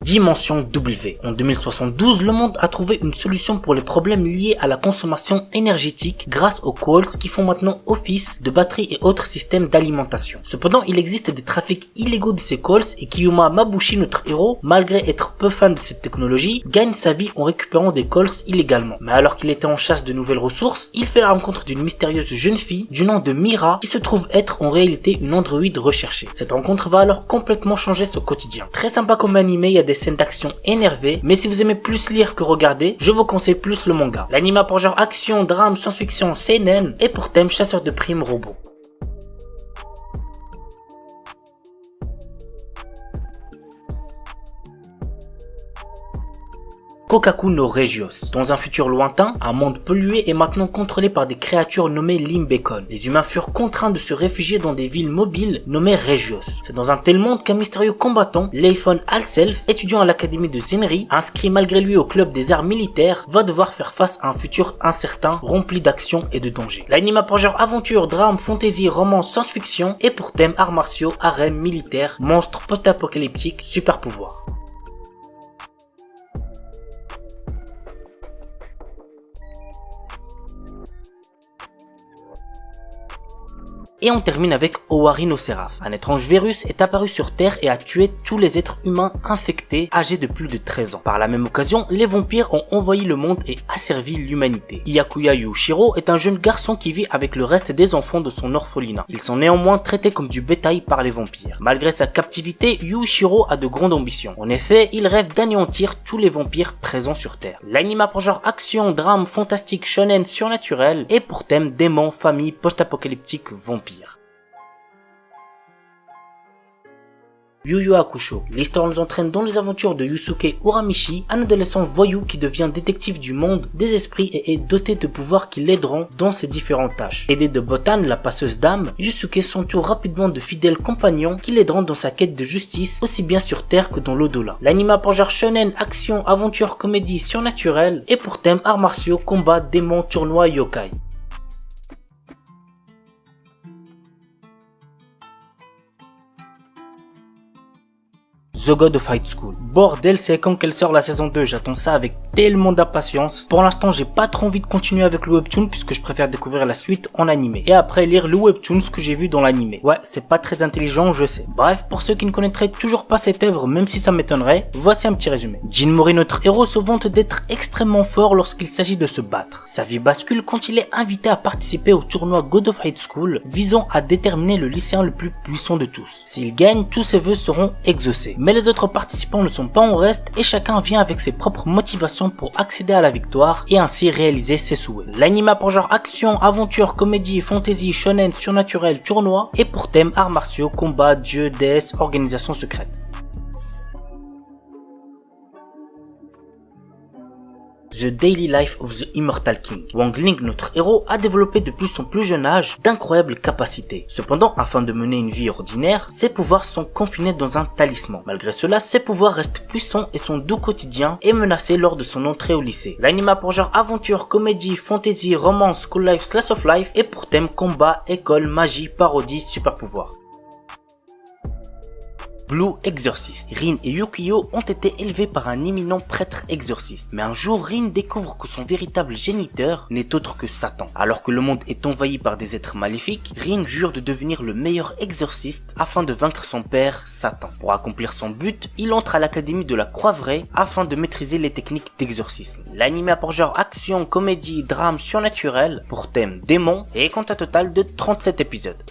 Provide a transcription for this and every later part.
Dimension W. En 2072, le monde a trouvé une solution pour les problèmes liés à la consommation énergétique grâce aux coals qui font maintenant office de batteries et autres systèmes d'alimentation. Cependant, il existe des trafics illégaux de ces coals et Kiyuma Mabushi, notre héros, malgré être peu fan de cette technologie, gagne sa vie en récupérant des coals illégalement. Mais alors qu'il était en chasse de nouvelles ressources, il fait la rencontre d'une mystérieuse jeune fille du nom de Mira qui se trouve être en réalité une androïde recherchée. Cette rencontre va alors complètement changer son quotidien. Très sympa comme animé, il y a des scènes d'action énervées, mais si vous aimez plus lire que regarder, je vous conseille plus le manga. L'anime a pour genre action, drame, science-fiction, seinen et pour thème chasseur de primes robot. Kokaku no Regios. Dans un futur lointain, un monde pollué est maintenant contrôlé par des créatures nommées Limbekon. Les humains furent contraints de se réfugier dans des villes mobiles nommées Regios. C'est dans un tel monde qu'un mystérieux combattant, Leifon Alself, étudiant à l'académie de Zenri, inscrit malgré lui au club des arts militaires, va devoir faire face à un futur incertain, rempli d'action et de dangers. L'anime a pour genre aventure, drame, fantasy, romance, science-fiction et pour thème arts martiaux, harem, militaire, monstres, post-apocalyptiques, super pouvoirs. Et on termine avec Owari no Seraph. Un étrange virus est apparu sur Terre et a tué tous les êtres humains infectés âgés de plus de 13 ans. Par la même occasion, les vampires ont envahi le monde et asservi l'humanité. Hyakuya Yushiro est un jeune garçon qui vit avec le reste des enfants de son orphelinat. Ils sont néanmoins traités comme du bétail par les vampires. Malgré sa captivité, Yushiro a de grandes ambitions. En effet, il rêve d'anéantir tous les vampires présents sur Terre. L'anime a pour genre action, drame, fantastique, shonen, surnaturel et pour thème démons, famille, post-apocalyptique, vampires. Yu Yu Hakusho. L'histoire nous entraîne dans les aventures de Yusuke Uramichi, un adolescent voyou qui devient détective du monde des esprits et est doté de pouvoirs qui l'aideront dans ses différentes tâches. Aidé de Botan, la passeuse d'âme, Yusuke s'entoure rapidement de fidèles compagnons qui l'aideront dans sa quête de justice, aussi bien sur Terre que dans l'au-delà. L'anime a pour genre shonen, action, aventure, comédie, surnaturelle et pour thème arts martiaux, combat, démons, tournois, yokai. The God of High School. Bordel, c'est quand qu'elle sort la saison 2, j'attends ça avec tellement d'impatience. Pour l'instant, j'ai pas trop envie de continuer avec le webtoon puisque je préfère découvrir la suite en animé. Et après lire le webtoon, ce que j'ai vu dans l'animé. Ouais, c'est pas très intelligent, je sais. Bref, pour ceux qui ne connaîtraient toujours pas cette œuvre, même si ça m'étonnerait, voici un petit résumé. Jin Mori, notre héros, se vante d'être extrêmement fort lorsqu'il s'agit de se battre. Sa vie bascule quand il est invité à participer au tournoi God of High School visant à déterminer le lycéen le plus puissant de tous. S'il gagne, tous ses vœux seront exaucés. Mais les autres participants ne sont pas en reste et chacun vient avec ses propres motivations pour accéder à la victoire et ainsi réaliser ses souhaits. L'anime a pour genre action, aventure, comédie, fantasy, shonen, surnaturel, tournoi et pour thème arts martiaux, combat, dieux, déesses, organisation secrète. The Daily Life of the Immortal King. Wang Ling, notre héros, a développé depuis son plus jeune âge d'incroyables capacités. Cependant, afin de mener une vie ordinaire, ses pouvoirs sont confinés dans un talisman. Malgré cela, ses pouvoirs restent puissants et son doux quotidien est menacé lors de son entrée au lycée. L'anime a pour genre aventure, comédie, fantasy, romance, school life, slice of life et pour thème combat, école, magie, parodie, super pouvoir. Blue Exorcist. Rin et Yukio ont été élevés par un éminent prêtre exorciste. Mais un jour, Rin découvre que son véritable géniteur n'est autre que Satan. Alors que le monde est envahi par des êtres maléfiques, Rin jure de devenir le meilleur exorciste afin de vaincre son père, Satan. Pour accomplir son but, il entre à l'académie de la Croix-Vraie afin de maîtriser les techniques d'exorcisme. L'anime a pour genre action, comédie, drame, surnaturel, pour thème démon et compte un total de 37 épisodes.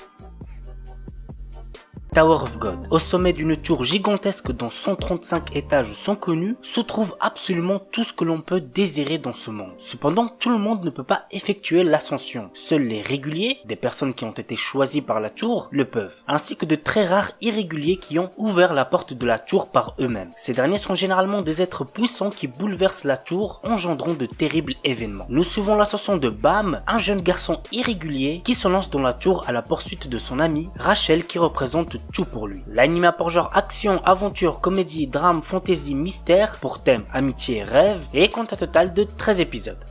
Tower of God. Au sommet d'une tour gigantesque dont 135 étages sont connus, se trouve absolument tout ce que l'on peut désirer dans ce monde. Cependant, tout le monde ne peut pas effectuer l'ascension. Seuls les réguliers, des personnes qui ont été choisies par la tour, le peuvent. Ainsi que de très rares irréguliers qui ont ouvert la porte de la tour par eux-mêmes. Ces derniers sont généralement des êtres puissants qui bouleversent la tour, engendrant de terribles événements. Nous suivons l'ascension de Bam, un jeune garçon irrégulier qui se lance dans la tour à la poursuite de son amie, Rachel, qui représente tout pour lui. L'anime a pour genre action, aventure, comédie, drame, fantasy, mystère, pour thème amitié, rêve, et compte un total de 13 épisodes.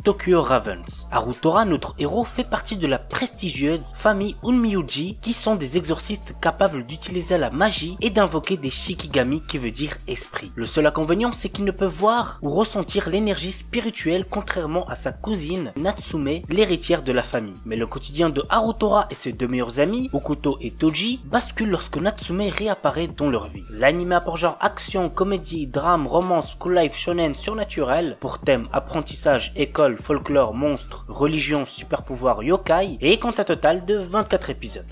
Tokyo Ravens. Harutora, notre héros, fait partie de la prestigieuse famille Unmyuji, qui sont des exorcistes capables d'utiliser la magie et d'invoquer des Shikigami qui veut dire esprit. Le seul inconvénient, c'est qu'ils ne peuvent voir ou ressentir l'énergie spirituelle contrairement à sa cousine Natsume, l'héritière de la famille. Mais le quotidien de Harutora et ses deux meilleurs amis, Okuto et Toji, bascule lorsque Natsume réapparaît dans leur vie. L'anime a pour genre action, comédie, drame, romance, school life, shonen, surnaturel, pour thème apprentissage, école, folklore, monstres, religion, super pouvoir, yokai, et compte un total de 24 épisodes.